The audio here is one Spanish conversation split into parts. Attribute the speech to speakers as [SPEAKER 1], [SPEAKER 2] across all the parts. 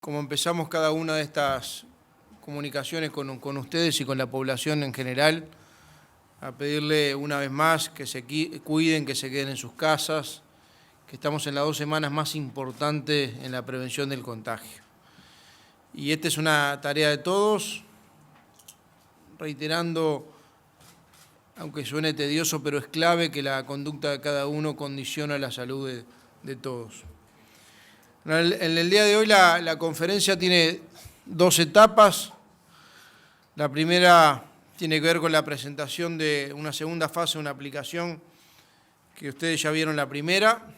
[SPEAKER 1] Como empezamos cada una de estas comunicaciones con ustedes y con la población en general, a pedirle una vez más que se cuiden, que se queden en sus casas, que estamos en las 2 semanas más importantes en la prevención del contagio. Y esta es una tarea de todos, reiterando, aunque suene tedioso, pero es clave que la conducta de cada uno condiciona la salud de todos. En el día de hoy la conferencia tiene 2 etapas. La primera tiene que ver con la presentación de una segunda fase, una aplicación que ustedes ya vieron la primera,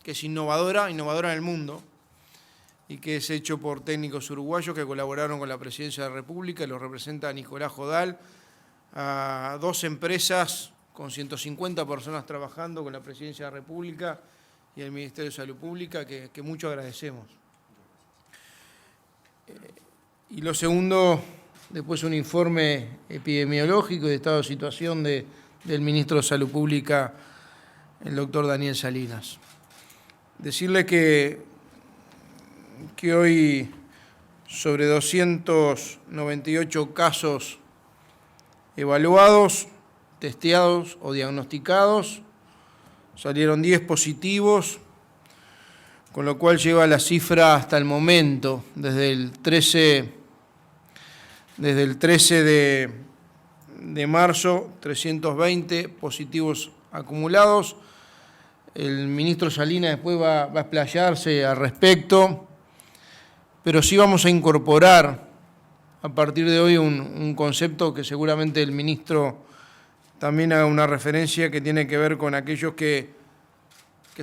[SPEAKER 1] que es innovadora en el mundo y que es hecho por técnicos uruguayos que colaboraron con la Presidencia de la República y lo representa Nicolás Jodal, a 2 empresas con 150 personas trabajando con la Presidencia de la República y el Ministerio de Salud Pública, que mucho agradecemos. Y lo segundo, después un informe epidemiológico y de estado de situación del Ministro de Salud Pública, el doctor Daniel Salinas. Decirle que hoy sobre 298 casos evaluados, testeados o diagnosticados, salieron 10 positivos, con lo cual lleva la cifra hasta el momento, desde el 13 de marzo, 320 positivos acumulados. El ministro Salinas después va a explayarse al respecto, pero sí vamos a incorporar a partir de hoy un concepto que seguramente el ministro también haga una referencia, que tiene que ver con aquellos que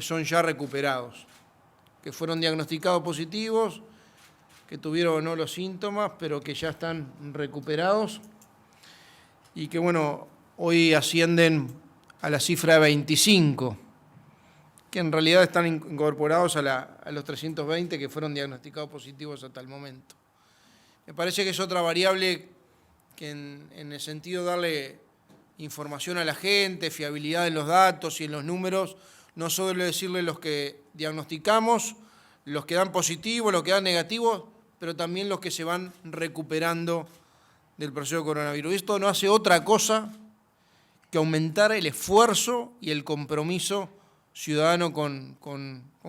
[SPEAKER 1] son ya recuperados, que fueron diagnosticados positivos, que tuvieron o no los síntomas, pero que ya están recuperados y que, bueno, hoy ascienden a la cifra de 25, que en realidad están incorporados a los 320 que fueron diagnosticados positivos hasta el momento. Me parece que es otra variable que en el sentido de darle información a la gente, fiabilidad en los datos y en los números, no solo decirle los que diagnosticamos, los que dan positivos, los que dan negativos, pero también los que se van recuperando del proceso de coronavirus. Esto no hace otra cosa que aumentar el esfuerzo y el compromiso ciudadano con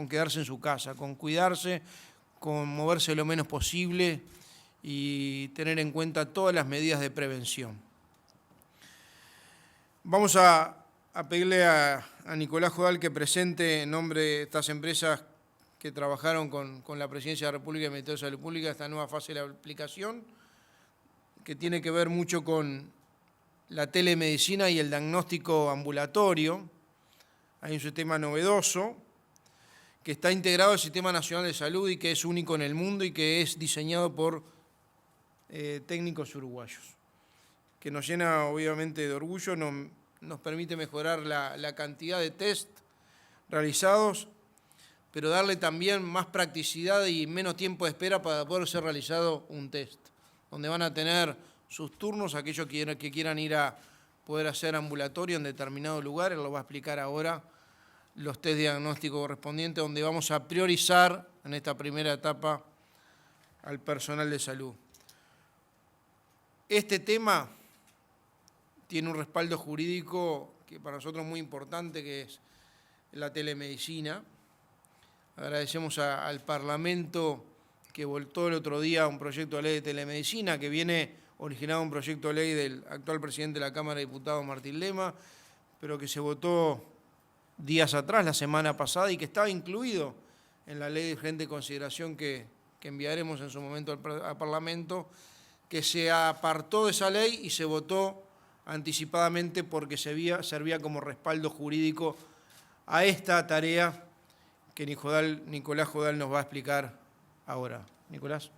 [SPEAKER 1] quedarse en su casa, con cuidarse, con moverse lo menos posible y tener en cuenta todas las medidas de prevención. Vamos a pedirle a Nicolás Jodal que presente en nombre de estas empresas que trabajaron con la Presidencia de la República y el Ministerio de Salud Pública esta nueva fase de la aplicación, que tiene que ver mucho con la telemedicina y el diagnóstico ambulatorio. Hay un sistema novedoso que está integrado al Sistema Nacional de Salud y que es único en el mundo y que es diseñado por técnicos uruguayos, que nos llena obviamente de orgullo, nos permite mejorar la cantidad de test realizados, pero darle también más practicidad y menos tiempo de espera para poder ser realizado un test, donde van a tener sus turnos aquellos que quieran ir a poder hacer ambulatorio en determinado lugar. Él lo va a explicar ahora, los test diagnósticos correspondientes, donde vamos a priorizar en esta primera etapa al personal de salud. Este tema tiene un respaldo jurídico que para nosotros es muy importante, que es la telemedicina. Agradecemos al Parlamento que votó el otro día un proyecto de ley de telemedicina que viene originado un proyecto de ley del actual presidente de la Cámara de Diputados, Martín Lema, pero que se votó días atrás, la semana pasada, y que estaba incluido en la ley de urgente consideración que enviaremos en su momento al Parlamento, que se apartó de esa ley y se votó anticipadamente porque servía como respaldo jurídico a esta tarea que Nicolás Jodal nos va a explicar ahora. Nicolás.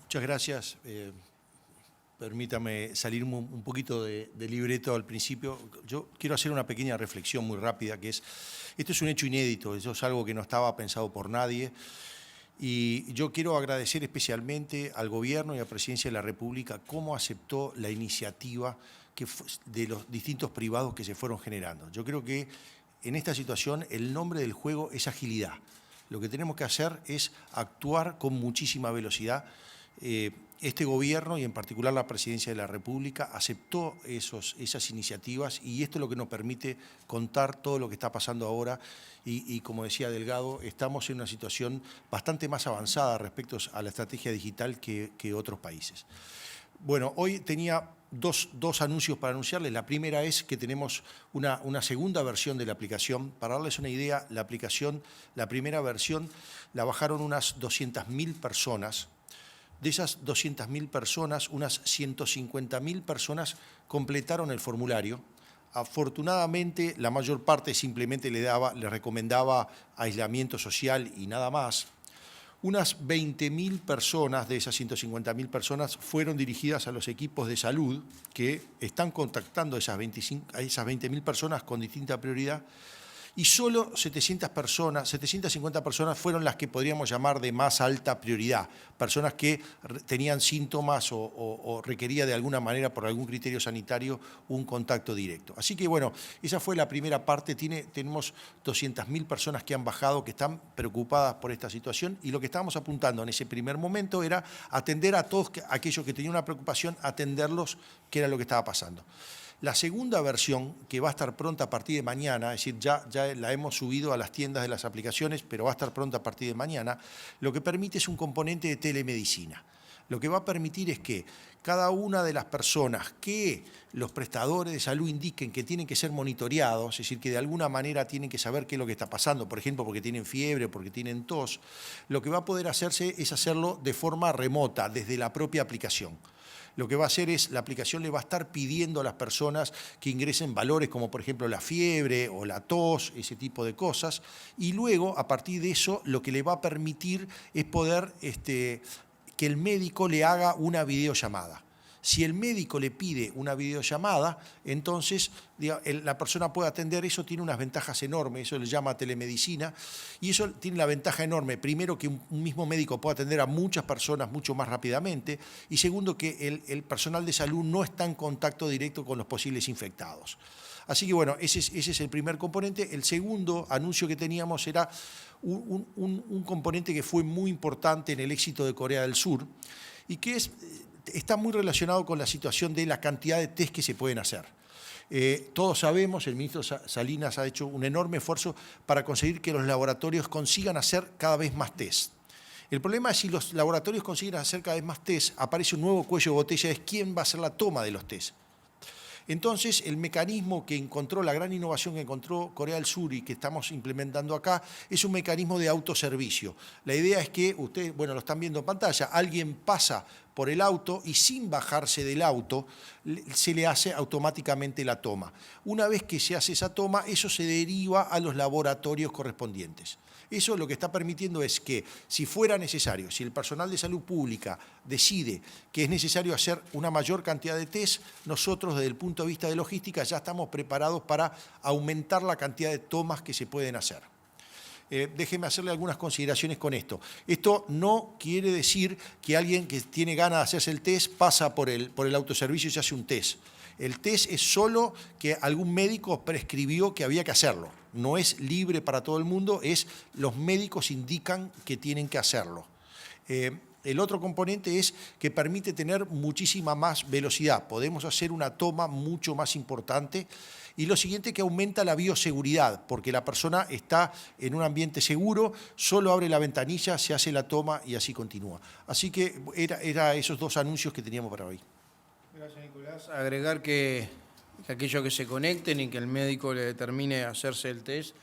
[SPEAKER 2] Muchas gracias. Permítame salirme un poquito de libreto al principio. Yo quiero hacer una pequeña reflexión muy rápida, que es, esto es un hecho inédito, eso es algo que no estaba pensado por nadie. Y yo quiero agradecer especialmente al Gobierno y a la Presidencia de la República cómo aceptó la iniciativa de los distintos privados que se fueron generando. Yo creo que en esta situación el nombre del juego es agilidad. Lo que tenemos que hacer es actuar con muchísima velocidad. Este gobierno, y en particular la Presidencia de la República, aceptó esas iniciativas, y esto es lo que nos permite contar todo lo que está pasando ahora. Y como decía Delgado, estamos en una situación bastante más avanzada respecto a la estrategia digital que otros países. Bueno, hoy tenía dos anuncios para anunciarles. La primera es que tenemos una segunda versión de la aplicación. Para darles una idea, la aplicación, la primera versión, la bajaron unas 200.000 personas. De esas 200.000 personas, unas 150.000 personas completaron el formulario. Afortunadamente, la mayor parte simplemente le recomendaba aislamiento social y nada más. Unas 20.000 personas de esas 150.000 personas fueron dirigidas a los equipos de salud que están contactando a esas 20.000 personas con distinta prioridad, y solo 750 personas fueron las que podríamos llamar de más alta prioridad, personas que tenían síntomas o requería de alguna manera, por algún criterio sanitario, un contacto directo. Así que bueno, esa fue la primera parte. Tenemos 200.000 personas que han bajado, que están preocupadas por esta situación, y lo que estábamos apuntando en ese primer momento era atender a todos aquellos que tenían una preocupación, atenderlos, que era lo que estaba pasando. La segunda versión, que va a estar pronta a partir de mañana, es decir, ya la hemos subido a las tiendas de las aplicaciones, pero va a estar pronta a partir de mañana, lo que permite es un componente de telemedicina. Lo que va a permitir es que cada una de las personas que los prestadores de salud indiquen que tienen que ser monitoreados, es decir, que de alguna manera tienen que saber qué es lo que está pasando, por ejemplo, porque tienen fiebre o porque tienen tos, lo que va a poder hacerse es hacerlo de forma remota, desde la propia aplicación. Lo que va a hacer es, la aplicación le va a estar pidiendo a las personas que ingresen valores como por ejemplo la fiebre o la tos, ese tipo de cosas, y luego a partir de eso lo que le va a permitir es poder que el médico le haga una videollamada. Si el médico le pide una videollamada, entonces la persona puede atender. Eso tiene unas ventajas enormes, eso le llama telemedicina, y eso tiene la ventaja enorme, primero, que un mismo médico puede atender a muchas personas mucho más rápidamente, y segundo, que el personal de salud no está en contacto directo con los posibles infectados. Así que bueno, ese es el primer componente. El segundo anuncio que teníamos era un componente que fue muy importante en el éxito de Corea del Sur, y que está muy relacionado con la situación de la cantidad de test que se pueden hacer. Todos sabemos, el ministro Salinas ha hecho un enorme esfuerzo para conseguir que los laboratorios consigan hacer cada vez más test. El problema es, si los laboratorios consiguen hacer cada vez más test, aparece un nuevo cuello de botella, es quién va a hacer la toma de los test. Entonces, el mecanismo que encontró, la gran innovación que encontró Corea del Sur y que estamos implementando acá, es un mecanismo de autoservicio. La idea es que ustedes, bueno, lo están viendo en pantalla, alguien pasa por el auto y sin bajarse del auto se le hace automáticamente la toma. Una vez que se hace esa toma, eso se deriva a los laboratorios correspondientes. Eso lo que está permitiendo es que, si fuera necesario, si el personal de salud pública decide que es necesario hacer una mayor cantidad de test, nosotros desde el punto de vista de logística ya estamos preparados para aumentar la cantidad de tomas que se pueden hacer. Déjeme hacerle algunas consideraciones con esto. Esto no quiere decir que alguien que tiene ganas de hacerse el test pasa por el autoservicio y se hace un test. El test es solo que algún médico prescribió que había que hacerlo. No es libre para todo el mundo, los médicos indican que tienen que hacerlo. El otro componente es que permite tener muchísima más velocidad. Podemos hacer una toma mucho más importante. Y lo siguiente, que aumenta la bioseguridad, porque la persona está en un ambiente seguro, solo abre la ventanilla, se hace la toma y así continúa. Así que era esos dos anuncios que teníamos para hoy.
[SPEAKER 1] Gracias, Nicolás. Agregar que aquellos que se conecten y que el médico le determine hacerse el test,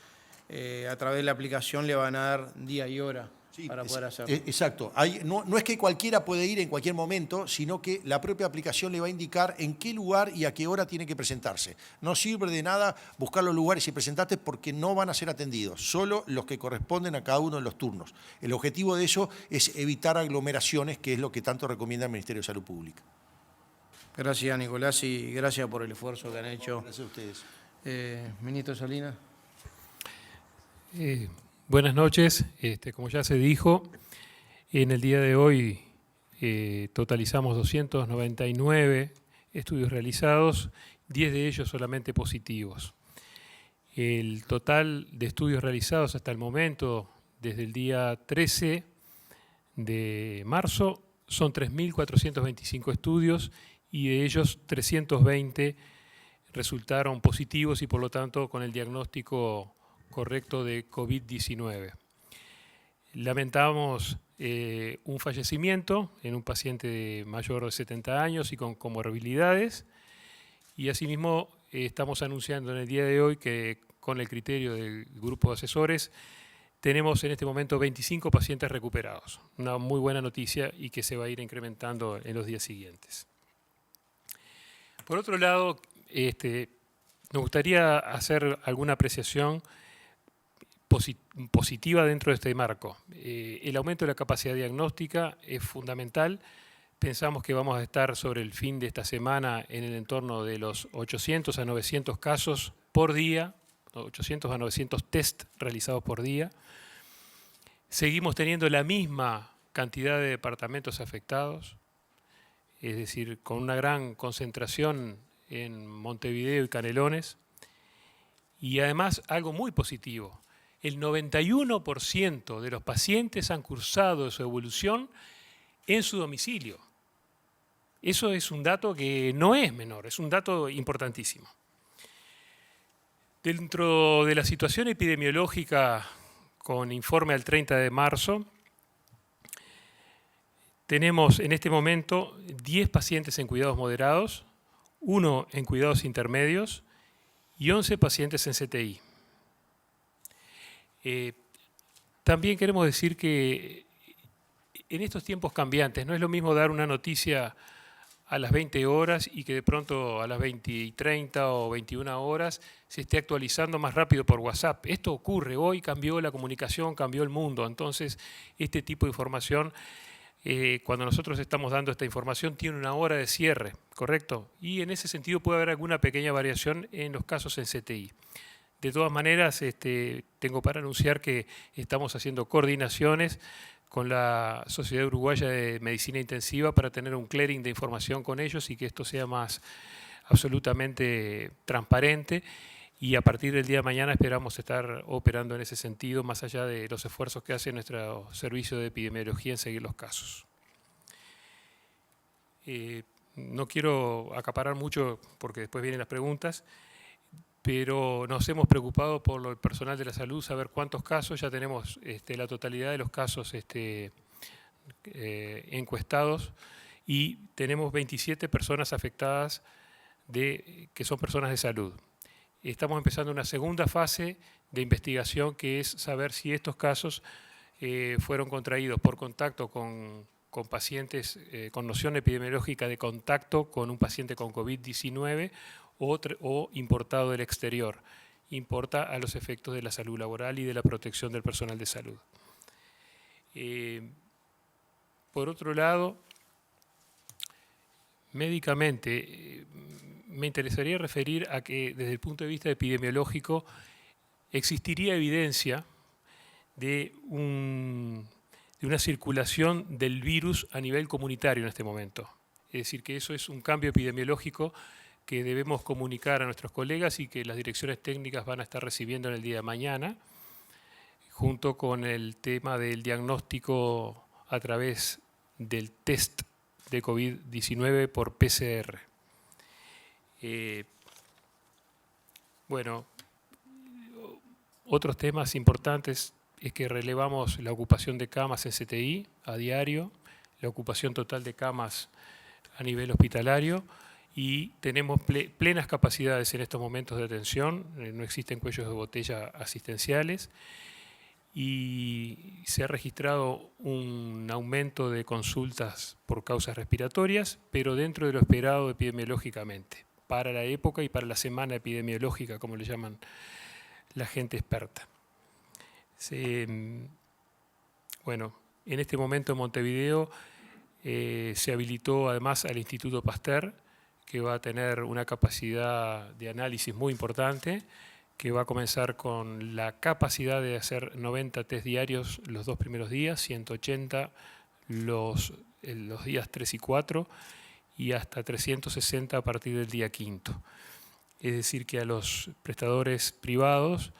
[SPEAKER 1] a través de la aplicación le van a dar día y hora para poder hacerlo.
[SPEAKER 2] Exacto. No es que cualquiera puede ir en cualquier momento, sino que la propia aplicación le va a indicar en qué lugar y a qué hora tiene que presentarse. No sirve de nada buscar los lugares y presentarte, porque no van a ser atendidos, solo los que corresponden a cada uno de los turnos. El objetivo de eso es evitar aglomeraciones, que es lo que tanto recomienda el Ministerio de Salud Pública.
[SPEAKER 1] Gracias, Nicolás, y gracias por el esfuerzo que han hecho.
[SPEAKER 2] Gracias a ustedes.
[SPEAKER 1] Ministro Salinas.
[SPEAKER 3] Buenas noches. Como ya se dijo, en el día de hoy totalizamos 299 estudios realizados, 10 de ellos solamente positivos. El total de estudios realizados hasta el momento desde el día 13 de marzo son 3.425 estudios y de ellos 320 resultaron positivos y por lo tanto con el diagnóstico correcto de COVID-19. Lamentamos un fallecimiento en un paciente mayor de 70 años y con comorbilidades, y asimismo estamos anunciando en el día de hoy que con el criterio del grupo de asesores tenemos en este momento 25 pacientes recuperados. Una muy buena noticia y que se va a ir incrementando en los días siguientes. Por otro lado, nos gustaría hacer alguna apreciación positiva dentro de este marco. El aumento de la capacidad diagnóstica es fundamental. Pensamos que vamos a estar sobre el fin de esta semana en el entorno de los 800 a 900 casos por día, 800 a 900 test realizados por día. Seguimos teniendo la misma cantidad de departamentos afectados, es decir, con una gran concentración en Montevideo y Canelones. Y además, algo muy positivo, el 91% de los pacientes han cursado su evolución en su domicilio. Eso es un dato que no es menor, es un dato importantísimo. Dentro de la situación epidemiológica, con informe al 30 de marzo, tenemos en este momento 10 pacientes en cuidados moderados, 1 en cuidados intermedios y 11 pacientes en CTI. También queremos decir que en estos tiempos cambiantes no es lo mismo dar una noticia a las 20 horas y que de pronto a las 20 y 30 o 21 horas se esté actualizando más rápido por WhatsApp. Esto ocurre, hoy cambió la comunicación, cambió el mundo, entonces este tipo de información, cuando nosotros estamos dando esta información, tiene una hora de cierre, ¿correcto? Y en ese sentido puede haber alguna pequeña variación en los casos en CTI. De todas maneras, tengo para anunciar que estamos haciendo coordinaciones con la Sociedad Uruguaya de Medicina Intensiva para tener un clearing de información con ellos y que esto sea más absolutamente transparente, y a partir del día de mañana esperamos estar operando en ese sentido, más allá de los esfuerzos que hace nuestro servicio de epidemiología en seguir los casos. No quiero acaparar mucho porque después vienen las preguntas, pero nos hemos preocupado por el personal de la salud, saber cuántos casos, ya tenemos la totalidad de los casos encuestados y tenemos 27 personas afectadas que son personas de salud. Estamos empezando una segunda fase de investigación que es saber si estos casos fueron contraídos por contacto con pacientes con noción epidemiológica de contacto con un paciente con COVID-19 o importado del exterior. Importa a los efectos de la salud laboral y de la protección del personal de salud. Por otro lado, médicamente, me interesaría referir a que desde el punto de vista epidemiológico existiría evidencia de una circulación del virus a nivel comunitario en este momento. Es decir, que eso es un cambio epidemiológico que debemos comunicar a nuestros colegas y que las direcciones técnicas van a estar recibiendo en el día de mañana, junto con el tema del diagnóstico a través del test de COVID-19 por PCR. Bueno, otros temas importantes es que relevamos la ocupación de camas en CTI a diario, la ocupación total de camas a nivel hospitalario, y tenemos plenas capacidades en estos momentos de atención, no existen cuellos de botella asistenciales, y se ha registrado un aumento de consultas por causas respiratorias, pero dentro de lo esperado epidemiológicamente, para la época y para la semana epidemiológica, como le llaman la gente experta. Bueno, en este momento en Montevideo se habilitó además al Instituto Pasteur, que va a tener una capacidad de análisis muy importante, que va a comenzar con la capacidad de hacer 90 test diarios los 2 primeros días, 180 los días 3 y 4 y hasta 360 a partir del día 5. Es decir, que a los prestadores privados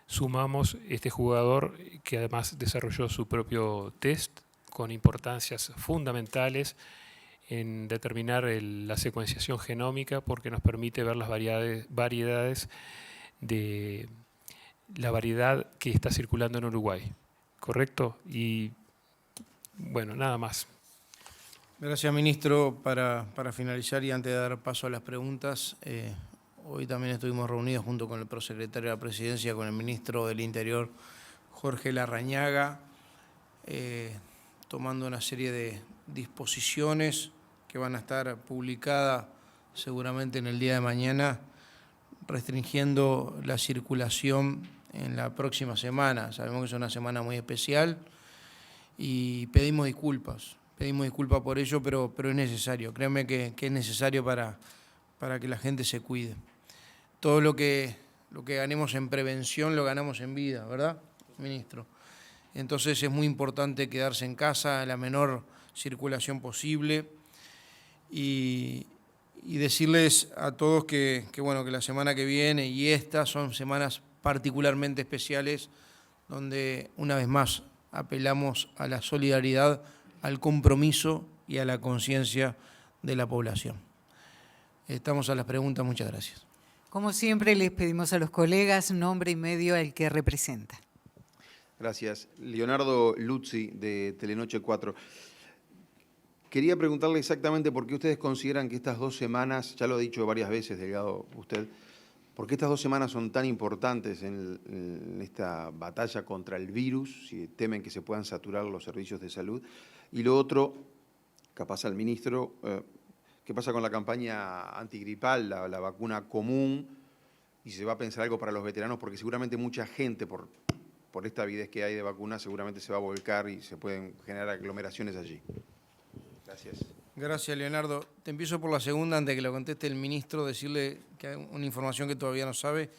[SPEAKER 3] sumamos este jugador que además desarrolló su propio test con importancias fundamentales en determinar la secuenciación genómica, porque nos permite ver las variedades de la variedad que está circulando en Uruguay. ¿Correcto? Y bueno, nada más.
[SPEAKER 1] Gracias, ministro. Para finalizar y antes de dar paso a las preguntas, hoy también estuvimos reunidos junto con el prosecretario de la Presidencia, con el ministro del Interior, Jorge Larrañaga, tomando una serie de disposiciones que van a estar publicadas seguramente en el día de mañana, restringiendo la circulación en la próxima semana. Sabemos que es una semana muy especial y pedimos disculpas por ello, pero es necesario. Créanme que es necesario para que la gente se cuide. Todo lo que ganemos en prevención lo ganamos en vida, ¿verdad, ministro? Entonces es muy importante quedarse en casa, la menor circulación posible, y decirles a todos que la semana que viene y estas son semanas particularmente especiales, donde una vez más apelamos a la solidaridad, al compromiso y a la conciencia de la población. Estamos a las preguntas, muchas gracias.
[SPEAKER 4] Como siempre, les pedimos a los colegas nombre y medio al que representa.
[SPEAKER 5] Gracias. Leonardo Luzzi, de Telenoche 4. Quería preguntarle exactamente por qué ustedes consideran que estas 2 semanas, ya lo ha dicho varias veces, delegado, usted, por qué estas 2 semanas son tan importantes en esta batalla contra el virus, si temen que se puedan saturar los servicios de salud. Y lo otro, capaz al ministro, ¿qué pasa con la campaña antigripal, la vacuna común? Y se va a pensar algo para los veteranos, porque seguramente mucha gente, por esta avidez que hay de vacunas, seguramente se va a volcar y se pueden generar aglomeraciones allí. Gracias.
[SPEAKER 1] Gracias, Leonardo. Te empiezo por la segunda, antes de que lo conteste el ministro, decirle que hay una información que todavía no sabe,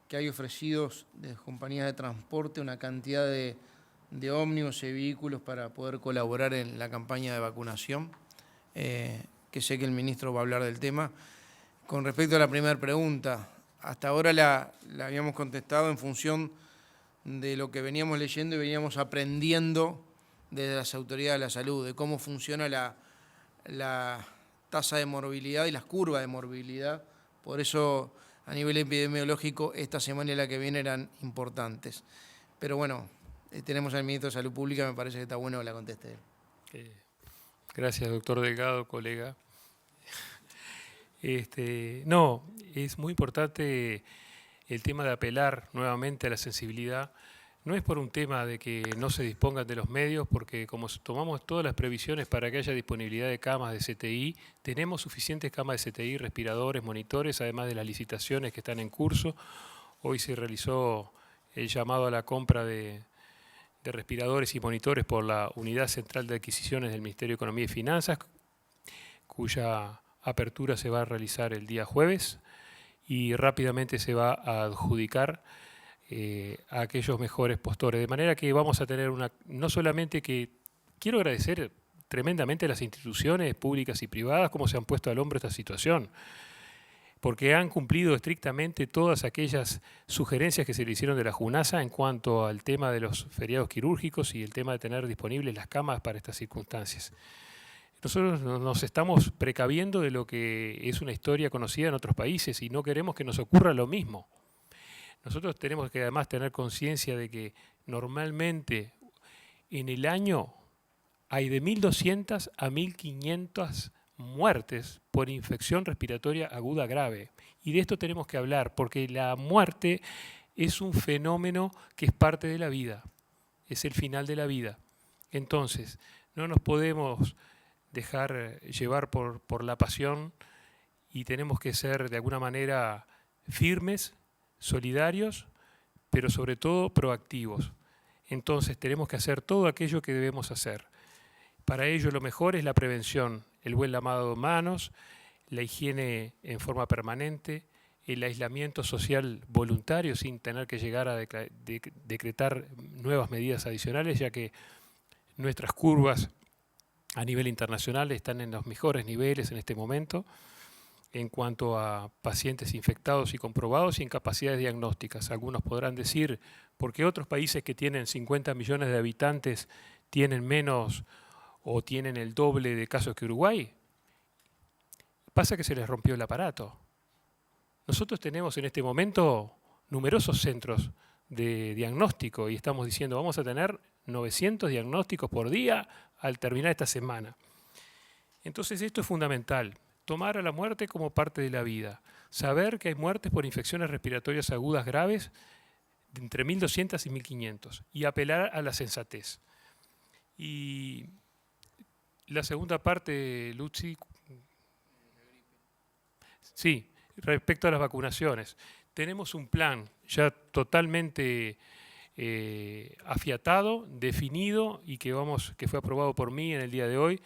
[SPEAKER 1] que hay ofrecidos de compañías de transporte una cantidad de ómnibus y vehículos para poder colaborar en la campaña de vacunación, que sé que el ministro va a hablar del tema. Con respecto a la primera pregunta, hasta ahora la habíamos contestado en función de lo que veníamos leyendo y veníamos aprendiendo desde las autoridades de la salud, de cómo funciona la tasa de morbilidad y las curvas de morbilidad. Por eso, a nivel epidemiológico, esta semana y la que viene eran importantes. Pero bueno, tenemos al ministro de Salud Pública, me parece que está bueno que la conteste él.
[SPEAKER 3] Gracias, doctor Delgado, colega. No, es muy importante el tema de apelar nuevamente a la sensibilidad. No es por un tema de que no se dispongan de los medios, porque como tomamos todas las previsiones para que haya disponibilidad de camas de CTI, tenemos suficientes camas de CTI, respiradores, monitores, además de las licitaciones que están en curso. Hoy se realizó el llamado a la compra de respiradores y monitores por la Unidad Central de Adquisiciones del Ministerio de Economía y Finanzas, cuya apertura se va a realizar el día jueves y rápidamente se va a adjudicar a aquellos mejores postores. De manera que vamos a tener no solamente que, quiero agradecer tremendamente a las instituciones públicas y privadas cómo se han puesto al hombro esta situación, porque han cumplido estrictamente todas aquellas sugerencias que se le hicieron de la JUNASA en cuanto al tema de los feriados quirúrgicos y el tema de tener disponibles las camas para estas circunstancias. Nosotros nos estamos precaviendo de lo que es una historia conocida en otros países y no queremos que nos ocurra lo mismo. Nosotros tenemos que además tener conciencia de que normalmente en el año hay de 1.200 a 1.500 muertes por infección respiratoria aguda grave. Y de esto tenemos que hablar, porque la muerte es un fenómeno que es parte de la vida, es el final de la vida. Entonces, no nos podemos dejar llevar por la pasión y tenemos que ser de alguna manera firmes, solidarios, pero sobre todo proactivos. Entonces tenemos que hacer todo aquello que debemos hacer. Para ello lo mejor es la prevención, el buen lavado de manos, la higiene en forma permanente, el aislamiento social voluntario sin tener que llegar a decretar nuevas medidas adicionales, ya que nuestras curvas a nivel internacional están en los mejores niveles en este momento. en cuanto a pacientes infectados y comprobados y en capacidades diagnósticas. Algunos podrán decir, ¿por qué otros países que tienen 50 millones de habitantes tienen menos o tienen el doble de casos que Uruguay? Pasa que se les rompió el aparato. Nosotros tenemos en este momento numerosos centros de diagnóstico y estamos diciendo vamos a tener 900 diagnósticos por día al terminar esta semana. Entonces esto es fundamental, tomar a la muerte como parte de la vida, saber que hay muertes por infecciones respiratorias agudas graves de entre 1.200 y 1.500 y apelar a la sensatez. Y la segunda parte, Luzzi, sí, respecto a las vacunaciones. Tenemos un plan ya totalmente afiatado, definido y que fue aprobado por mí en el día de hoy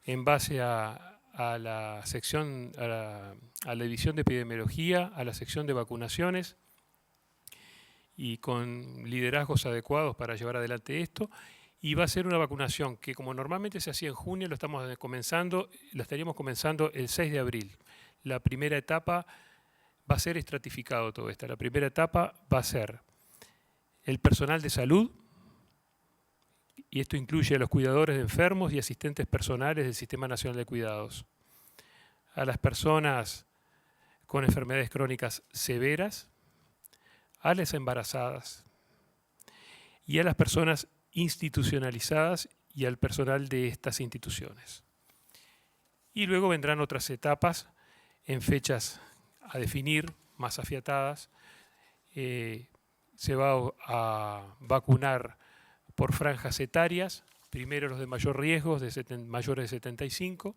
[SPEAKER 3] en base a la sección, a la división de epidemiología, a la sección de vacunaciones y con liderazgos adecuados para llevar adelante esto. Y va a ser una vacunación que, como normalmente se hacía en junio, lo estaríamos comenzando el 6 de abril. La primera etapa va a ser estratificado todo esto. La primera etapa va a ser el personal de salud, y esto incluye a los cuidadores de enfermos y asistentes personales del Sistema Nacional de Cuidados, a las personas con enfermedades crónicas severas, a las embarazadas y a las personas institucionalizadas y al personal de estas instituciones. Y luego vendrán otras etapas en fechas a definir, más afiatadas. Se va a vacunar por franjas etarias, primero los de mayor riesgo, mayores de 75,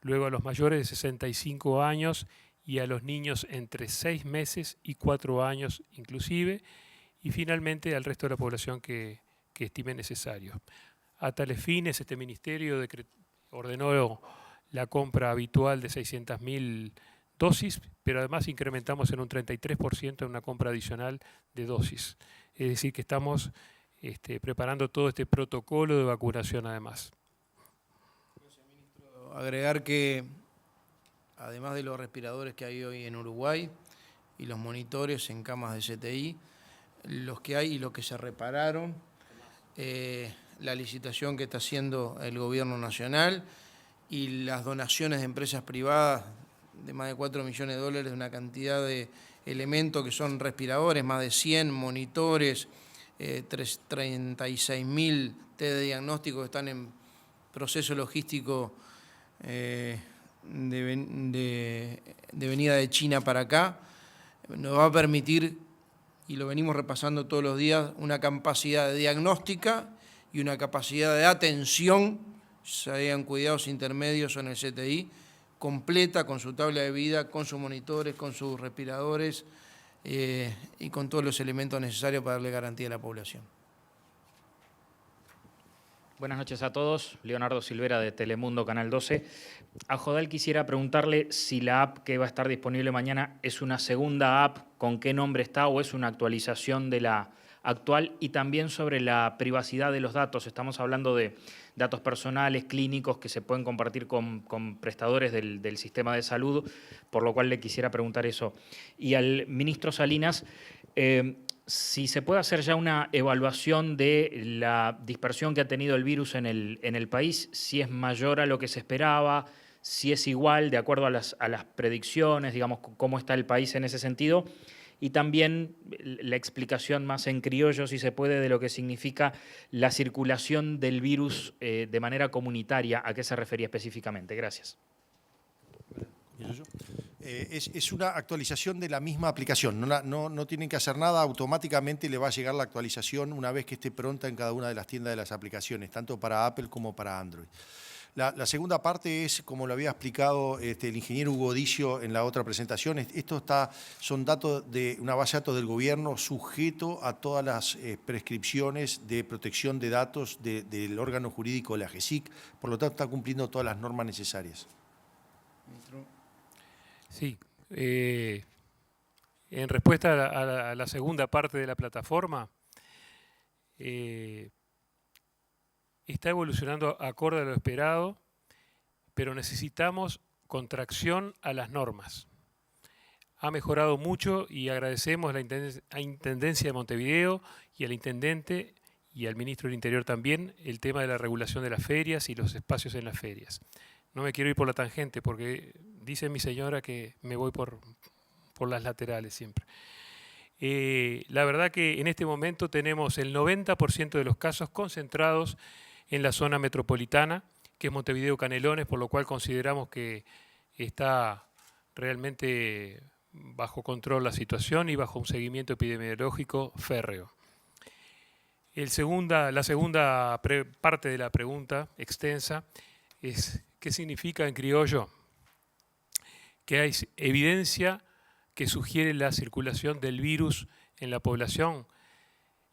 [SPEAKER 3] luego a los mayores de 65 años y a los niños entre 6 meses y 4 años inclusive, y finalmente al resto de la población que estime necesario. A tales fines, este ministerio ordenó la compra habitual de 600.000 dosis, pero además incrementamos en un 33% en una compra adicional de dosis. Es decir, que estamos preparando todo este protocolo de vacunación además.
[SPEAKER 1] Agregar que, además de los respiradores que hay hoy en Uruguay y los monitores en camas de CTI, los que hay y los que se repararon, la licitación que está haciendo el gobierno nacional y las donaciones de empresas privadas de más de 4 millones de dólares, una cantidad de elementos que son respiradores, más de 100 monitores, 36.000 test de diagnóstico que están en proceso logístico de venida de China para acá, nos va a permitir, y lo venimos repasando todos los días, una capacidad de diagnóstica y una capacidad de atención, sean cuidados intermedios o en el CTI, completa, con su tabla de vida, con sus monitores, con sus respiradores y con todos los elementos necesarios para darle garantía a la población.
[SPEAKER 6] Buenas noches a todos. Leonardo Silvera de Telemundo, Canal 12. A Jodal quisiera preguntarle si la app que va a estar disponible mañana es una segunda app, con qué nombre está o es una actualización de la actual, y también sobre la privacidad de los datos. Estamos hablando de datos personales, clínicos, que se pueden compartir con prestadores del sistema de salud, por lo cual le quisiera preguntar eso. Y al ministro Salinas, si se puede hacer ya una evaluación de la dispersión que ha tenido el virus en el país, si es mayor a lo que se esperaba, si es igual de acuerdo a las predicciones, digamos, cómo está el país en ese sentido, y también la explicación más en criollo, si se puede, de lo que significa la circulación del virus de manera comunitaria. ¿A qué se refería específicamente? Gracias.
[SPEAKER 2] Es una actualización de la misma aplicación, no tienen que hacer nada, automáticamente le va a llegar la actualización una vez que esté pronta en cada una de las tiendas de las aplicaciones, tanto para Apple como para Android. La segunda parte es, como lo había explicado el ingeniero Hugo Dicio en la otra presentación, son datos de una base de datos del gobierno sujeto a todas las prescripciones de protección de datos del órgano jurídico de la GESIC, por lo tanto está cumpliendo todas las normas necesarias.
[SPEAKER 3] Sí, en respuesta a la segunda parte de la plataforma, está evolucionando acorde a lo esperado, pero necesitamos contracción a las normas. Ha mejorado mucho y agradecemos a la Intendencia de Montevideo y al Intendente y al Ministro del Interior también el tema de la regulación de las ferias y los espacios en las ferias. No me quiero ir por la tangente porque dice mi señora que me voy por las laterales siempre. La verdad que en este momento tenemos el 90% de los casos concentrados en la zona metropolitana, que es Montevideo Canelones, por lo cual consideramos que está realmente bajo control la situación y bajo un seguimiento epidemiológico férreo. La segunda parte de la pregunta extensa es ¿qué significa en criollo? Que hay evidencia que sugiere la circulación del virus en la población.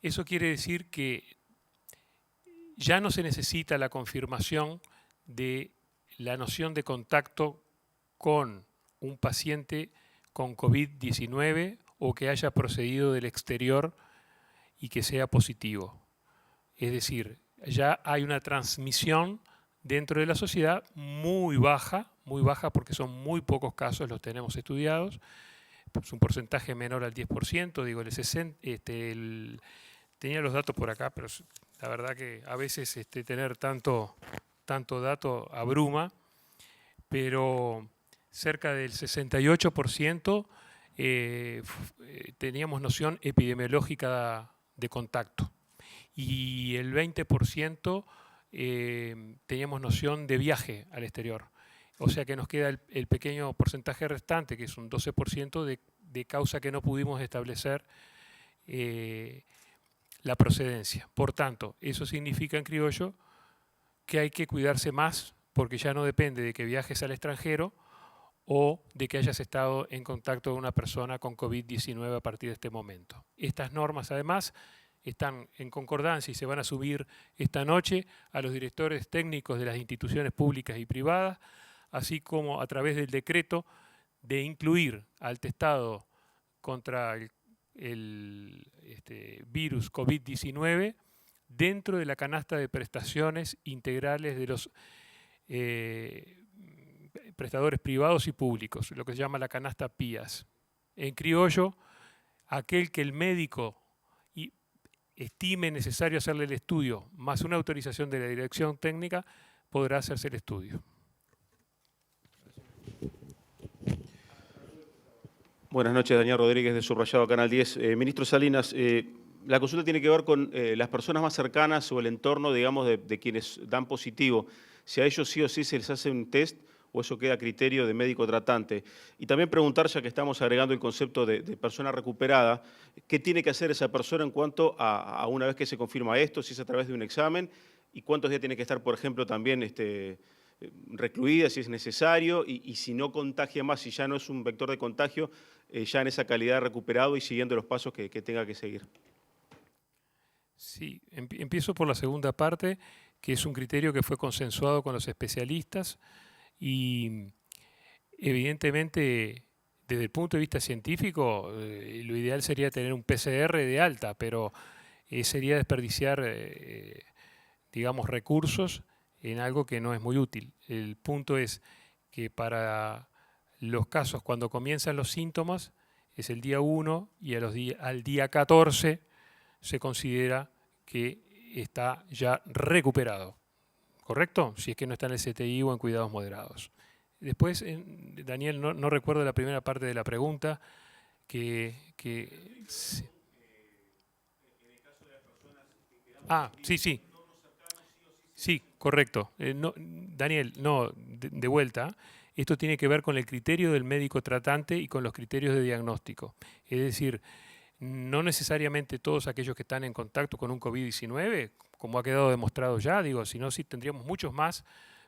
[SPEAKER 3] Eso quiere decir que ya no se necesita la confirmación de la noción de contacto con un paciente con COVID-19 o que haya procedido del exterior y que sea positivo. Es decir, ya hay una transmisión dentro de la sociedad muy baja porque son muy pocos casos, los tenemos estudiados, es un porcentaje menor al 10%, digo, tenía los datos por acá, pero la verdad que a veces tener tanto dato abruma, pero cerca del 68% teníamos noción epidemiológica de contacto y el 20% teníamos noción de viaje al exterior. O sea que nos queda el pequeño porcentaje restante, que es un 12% de causa que no pudimos establecer la procedencia. Por tanto, eso significa en criollo que hay que cuidarse más porque ya no depende de que viajes al extranjero o de que hayas estado en contacto con una persona con COVID-19 a partir de este momento. Estas normas, además, están en concordancia y se van a subir esta noche a los directores técnicos de las instituciones públicas y privadas, así como a través del decreto de incluir al testado contra el virus COVID-19 dentro de la canasta de prestaciones integrales de los prestadores privados y públicos, lo que se llama la canasta PIAS. En criollo, aquel que el médico estime necesario hacerle el estudio, más una autorización de la dirección técnica, podrá hacerse el estudio.
[SPEAKER 7] Buenas noches, Daniel Rodríguez de Subrayado Canal 10. Ministro Salinas, la consulta tiene que ver con las personas más cercanas o el entorno, digamos, de quienes dan positivo. Si a ellos sí o sí se les hace un test o eso queda a criterio de médico tratante. Y también preguntar, ya que estamos agregando el concepto de persona recuperada, ¿qué tiene que hacer esa persona en cuanto a una vez que se confirma esto, si es a través de un examen? ¿Y cuántos días tiene que estar, por ejemplo, también recluida, si es necesario? Y si no contagia más, si ya no es un vector de contagio, ya en esa calidad de recuperado y siguiendo los pasos que tenga que seguir.
[SPEAKER 3] Sí, empiezo por la segunda parte, que es un criterio que fue consensuado con los especialistas y evidentemente desde el punto de vista científico lo ideal sería tener un PCR de alta, pero sería desperdiciar digamos recursos en algo que no es muy útil. El punto es que para los casos cuando comienzan los síntomas es el día 1 y al día 14 se considera que está ya recuperado. ¿Correcto? Si es que no está en el CTI o en cuidados moderados. Después, Daniel, no recuerdo la primera parte de la pregunta, sí. Sí, correcto. Daniel, de vuelta. Esto tiene que ver con el criterio del médico tratante y con los criterios de diagnóstico. Es decir, no necesariamente todos aquellos que están en contacto con un COVID-19, como ha quedado demostrado ya, sino sí tendríamos muchos más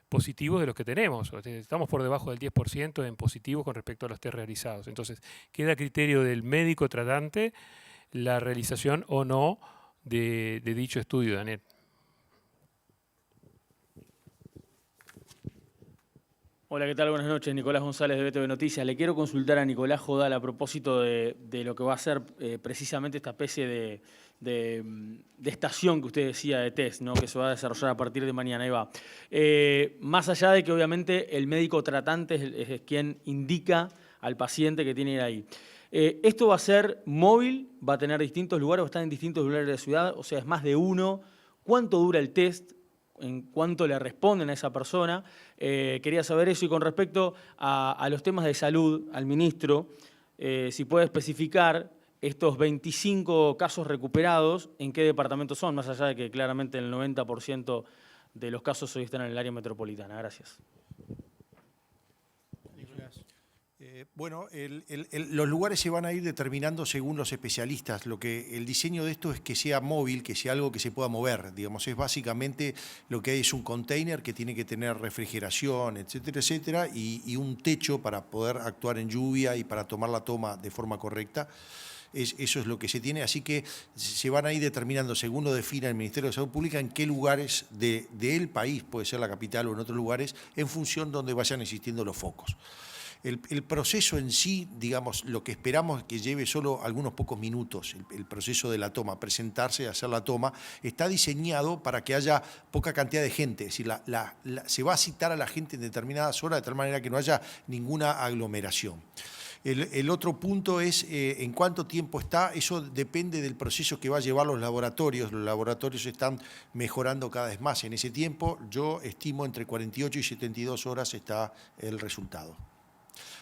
[SPEAKER 3] positivos de los que tenemos. Estamos por debajo del 10% en positivos con respecto a los test realizados. Entonces, queda a criterio del médico tratante la realización o no de dicho estudio, Daniel.
[SPEAKER 8] Hola, ¿qué tal? Buenas noches. Nicolás González de BTV Noticias. Le quiero consultar a Nicolás Jodal a propósito de lo que va a ser precisamente esta especie de estación que usted decía de test, ¿no? Que se va a desarrollar a partir de mañana. Ahí va. Más allá de que obviamente el médico tratante es quien indica al paciente que tiene que ir ahí. ¿Esto va a ser móvil? ¿Va a tener distintos lugares? ¿Va a estar en distintos lugares de la ciudad? O sea, es más de uno. ¿Cuánto dura el test? ¿En cuánto le responden a esa persona? Quería saber eso. Y con respecto a los temas de salud, al ministro, si puede especificar estos 25 casos recuperados, ¿en qué departamento son? Más allá de que claramente el 90% de los casos hoy están en el área metropolitana. Gracias.
[SPEAKER 2] Bueno, los lugares se van a ir determinando según los especialistas. El diseño de esto es que sea móvil, que sea algo que se pueda mover. Digamos, es básicamente lo que hay es un container que tiene que tener refrigeración, etcétera, etcétera, y un techo para poder actuar en lluvia y para tomar la toma de forma correcta. Eso es lo que se tiene, así que se van a ir determinando, según lo defina el Ministerio de Salud Pública, en qué lugares del país, puede ser la capital o en otros lugares, en función de donde vayan existiendo los focos. El proceso en sí, digamos, lo que esperamos es que lleve solo algunos pocos minutos, el proceso de la toma, presentarse, hacer la toma, está diseñado para que haya poca cantidad de gente, es decir, se va a citar a la gente en determinadas horas de tal manera que no haya ninguna aglomeración. El otro punto es en cuánto tiempo está, eso depende del proceso que va a llevar los laboratorios están mejorando cada vez más en ese tiempo, yo estimo entre 48 y 72 horas está el resultado.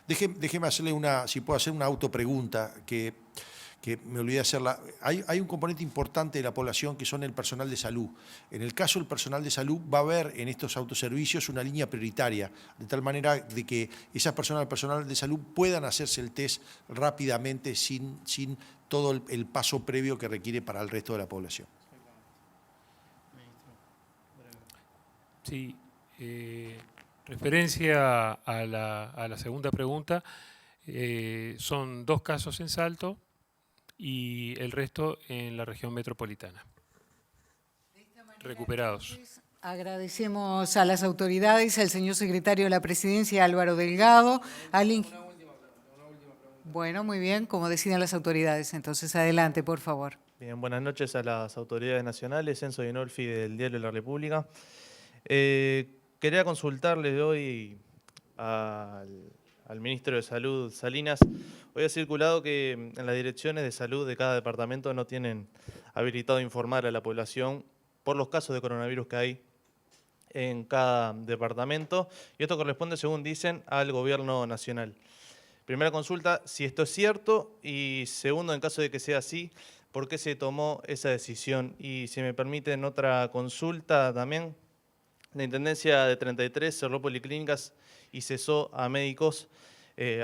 [SPEAKER 2] Déjeme hacerle si puedo hacer una autopregunta que me olvidé de hacerla. Hay un componente importante de la población que son el personal de salud. En el caso del personal de salud va a haber en estos autoservicios una línea prioritaria, de tal manera de que esas personas del personal de salud puedan hacerse el test rápidamente sin todo el paso previo que requiere para el resto de la población.
[SPEAKER 3] Sí, referencia a la segunda pregunta, son 2 casos en Salto y el resto en la región metropolitana, recuperados.
[SPEAKER 4] Agradecemos a las autoridades, al señor secretario de la Presidencia, Álvaro Delgado, Bueno, muy bien, como deciden las autoridades. Entonces, adelante, por favor.
[SPEAKER 9] Bien, buenas noches a las autoridades nacionales. Enzo Dinolfi del Diario de la República. Quería consultarle hoy al ministro de Salud, Salinas. Hoy ha circulado que en las direcciones de salud de cada departamento no tienen habilitado informar a la población por los casos de coronavirus que hay en cada departamento. Y esto corresponde, según dicen, al gobierno nacional. Primera consulta, si esto es cierto. Y segundo, en caso de que sea así, ¿por qué se tomó esa decisión? Y si me permiten otra consulta también. La Intendencia de 33 cerró policlínicas y cesó a médicos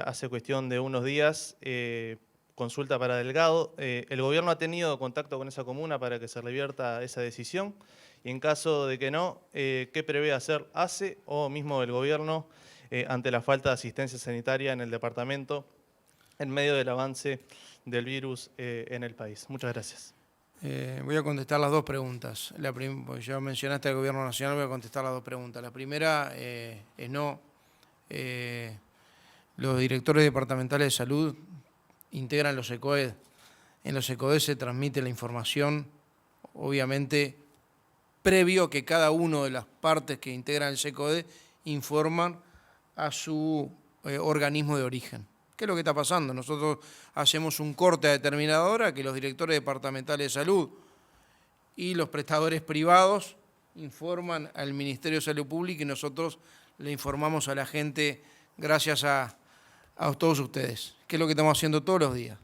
[SPEAKER 9] hace cuestión de unos días. Consulta para Delgado. ¿El gobierno ha tenido contacto con esa comuna para que se revierta esa decisión? Y en caso de que no, ¿qué prevé hacer ACE o mismo el gobierno ante la falta de asistencia sanitaria en el departamento en medio del avance del virus en el país? Muchas gracias.
[SPEAKER 1] Voy a contestar las dos preguntas. Porque ya mencionaste al Gobierno Nacional, voy a contestar las dos preguntas. La primera es no. Los directores departamentales de salud integran los ECOED. En los ECOED se transmite la información, obviamente, previo que cada una de las partes que integran el SECOED informan a su organismo de origen. ¿Qué es lo que está pasando? Nosotros hacemos un corte a determinada hora que los directores departamentales de salud y los prestadores privados informan al Ministerio de Salud Pública y nosotros le informamos a la gente gracias a todos ustedes, que es lo que estamos haciendo todos los días.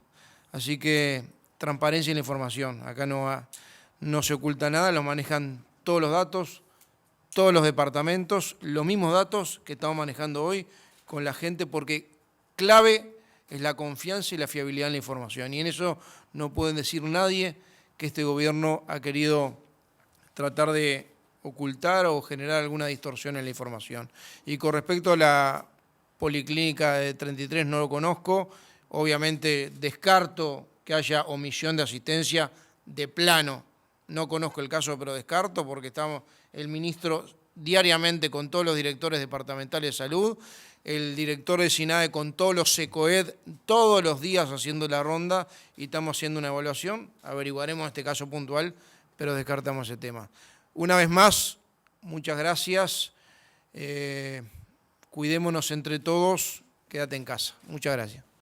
[SPEAKER 1] Así que transparencia en la información, acá no se oculta nada, lo manejan todos los datos, todos los departamentos, los mismos datos que estamos manejando hoy con la gente, porque clave es la confianza y la fiabilidad en la información. Y en eso no pueden decir nadie que este gobierno ha querido tratar de ocultar o generar alguna distorsión en la información. Y con respecto a la policlínica de 33, no lo conozco. Obviamente descarto que haya omisión de asistencia de plano. No conozco el caso, pero descarto porque el ministro diariamente con todos los directores departamentales de salud, el director de SINAE con todos los SECOED, todos los días haciendo la ronda y estamos haciendo una evaluación. Averiguaremos este caso puntual, pero descartamos ese tema. Una vez más, muchas gracias. Cuidémonos entre todos. Quédate en casa. Muchas gracias.